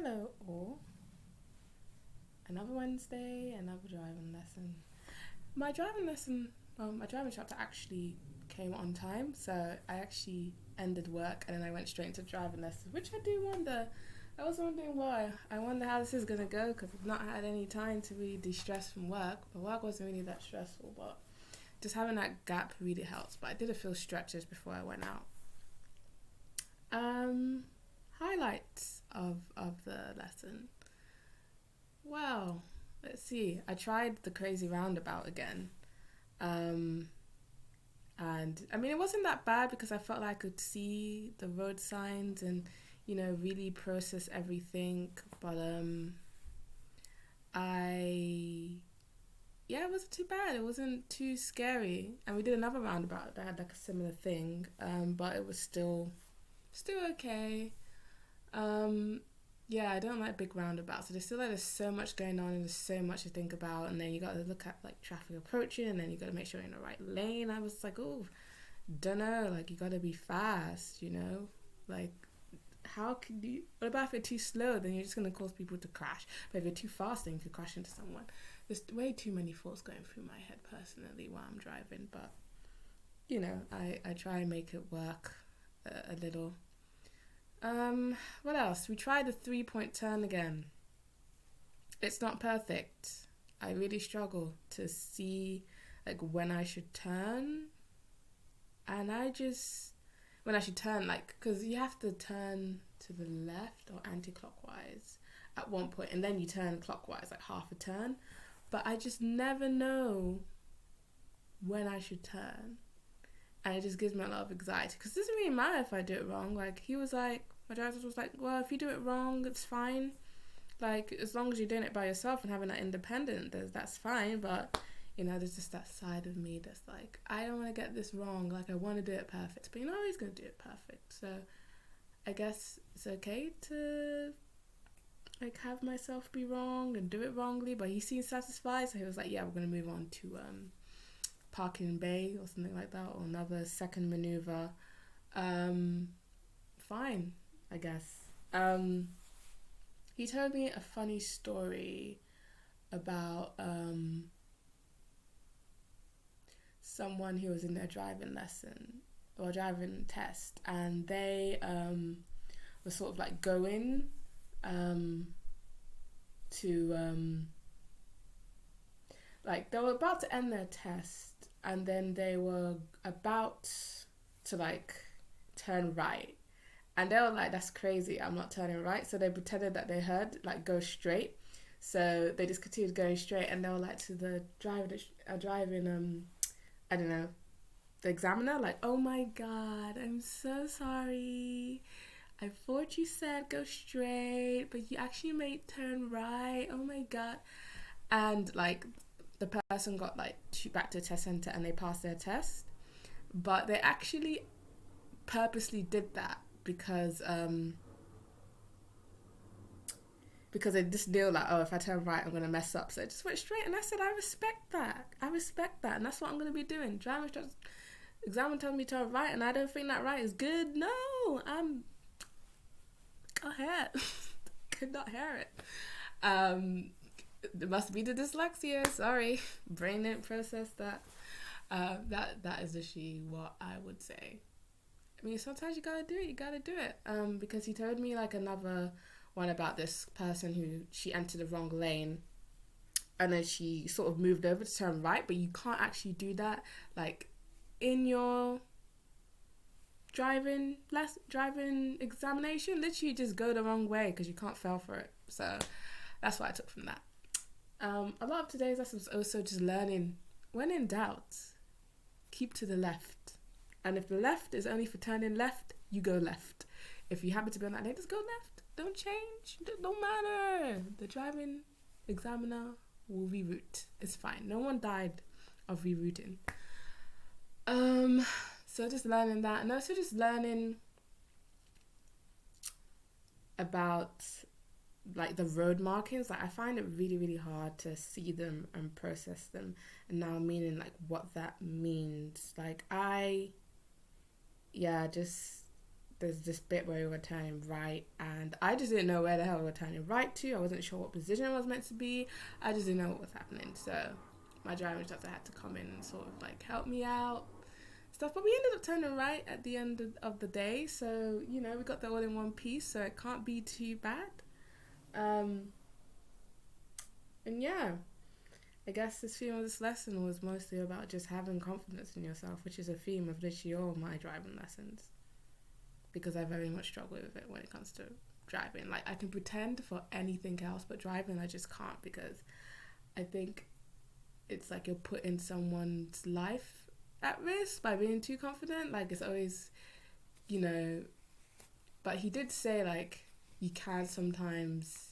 Hello, all. Another Wednesday, another driving lesson. My driving lesson, my driving chapter actually came on time, so I actually ended work and then I went straight into driving lessons, which I do wonder. I was wondering why. I wonder how this is gonna go because I've not had any time to really de-stress from work. But work wasn't really that stressful, but just having that gap really helps. But I did a few stretches before I went out. Um, Highlights of the lesson. Well, let's see. I tried the crazy roundabout again. Um, and I mean, it wasn't that bad because I felt like I could see the road signs and, really process everything. But I, yeah, it wasn't too bad. It wasn't too scary. And we did another roundabout that had like a similar thing. But it was still okay. Um, yeah, I don't like big roundabouts. So there's still like there's so much going on and there's so much to think about, and then you got to look at like traffic approaching, and then you got to make sure you're in the right lane. I was like, oh, don't know, like you got to be fast, like how could you? What about if you're too slow? Then you're just gonna cause people to crash. But if you're too fast, then you could crash into someone. There's way too many thoughts going through my head personally while I'm driving, but I try and make it work a little. What else? We tried the 3-point turn again. It's not perfect. I really struggle to see like when I should turn, and when I should turn, like, because you have to turn to the left or anti-clockwise at one point, and then you turn clockwise like half a turn. But I just never know when I should turn, and it just gives me a lot of anxiety because it doesn't really matter if I do it wrong. Like my driver was like, well, if you do it wrong, it's fine. Like as long as you're doing it by yourself and having that independent, that's fine. But there's just that side of me that's like, I don't want to get this wrong. Like I want to do it perfect, but he's gonna do it perfect. So I guess it's okay to like have myself be wrong and do it wrongly. But he seemed satisfied, so he was like, yeah, we're gonna move on to parking bay or something like that, or another second maneuver. Fine, I guess. He told me a funny story about someone who was in their driving lesson or driving test, and they were sort of like going to like they were about to end their test, and then they were about to like turn right, and they were like, that's crazy, I'm not turning right. So they pretended that they heard like go straight, so they just continued going straight, and they were like to the driving I don't know, the examiner, like, oh my god, I'm so sorry, I thought you said go straight but you actually made turn right, oh my god. And like the person got like back to the test center and they passed their test, but they actually purposely did that because they just knew like, oh, if I turn right I'm gonna mess up, so it just went straight. And I said, I respect that, and that's what I'm gonna be doing. Driving instructor examiner tells me to turn right and I don't think that right is good, no, go ahead. Could not hear it. It must be the dyslexia, sorry, brain didn't process that. That is actually what I would say. I mean, sometimes you gotta do it, because he told me like another one about this person who she entered the wrong lane, and then she sort of moved over to turn right, but you can't actually do that like in your driving examination. Literally just go the wrong way because you can't fail for it. So that's what I took from that. A lot of today's lesson was also just learning, when in doubt, keep to the left. And if the left is only for turning left, you go left. If you happen to be on that lane, just go left. Don't change. Don't matter. The driving examiner will reroute. It's fine. No one died of rerouting. So just learning that, and also just learning about like the road markings. Like I find it really, really hard to see them and process them, and now meaning like what that means. Like just there's this bit where we were turning right, and I just didn't know where the hell we were turning right to. I wasn't sure what position it was meant to be. I just didn't know what was happening. So my driving instructor had to come in and sort of like help me out, stuff. But we ended up turning right at the end of the day. So, you know, we got that all in one piece, so it can't be too bad. And yeah, I guess this theme of this lesson was mostly about just having confidence in yourself, which is a theme of literally all my driving lessons, because I very much struggle with it when it comes to driving. Like, I can pretend for anything else, but driving I just can't, because I think it's like you're putting someone's life at risk by being too confident. Like, it's always, you know, but he did say, like, you can sometimes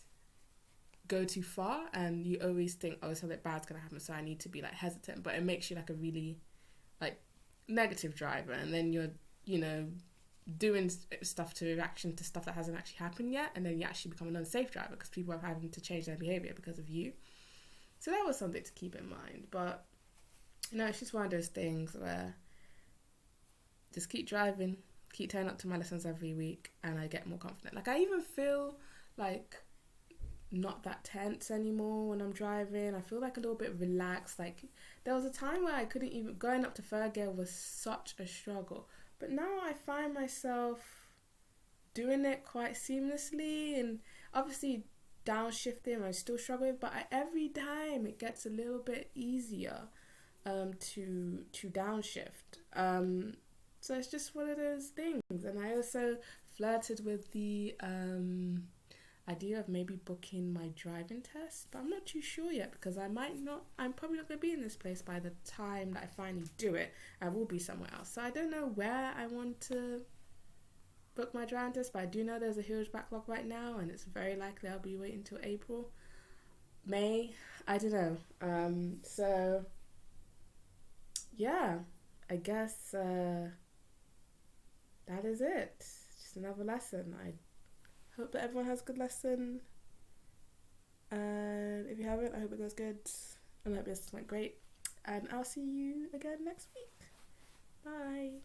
go too far and you always think, oh, something bad's gonna happen, so I need to be like hesitant, but it makes you like a really like negative driver, and then you're, you know, doing stuff to reaction to stuff that hasn't actually happened yet, and then you actually become an unsafe driver because people are having to change their behavior because of you. So that was something to keep in mind. But you know, it's just one of those things where just keep driving, keep turning up to my lessons every week, and I get more confident. Like, I even feel like not that tense anymore when I'm driving. I feel like a little bit relaxed. Like, there was a time where I couldn't even, going up to third gear was such a struggle, but now I find myself doing it quite seamlessly. And obviously downshifting I still struggle with, but every time it gets a little bit easier to downshift. So it's just one of those things. And I also flirted with the idea of maybe booking my driving test, but I'm not too sure yet, because I'm probably not going to be in this place by the time that I finally do it. I will be somewhere else, so I don't know where I want to book my driving test, but I do know there's a huge backlog right now, and it's very likely I'll be waiting till April, May, I don't know. So yeah, I guess that is it. Just another lesson. I hope that everyone has a good lesson, and if you haven't, I hope it goes good, and I hope this went great, and I'll see you again next week. Bye.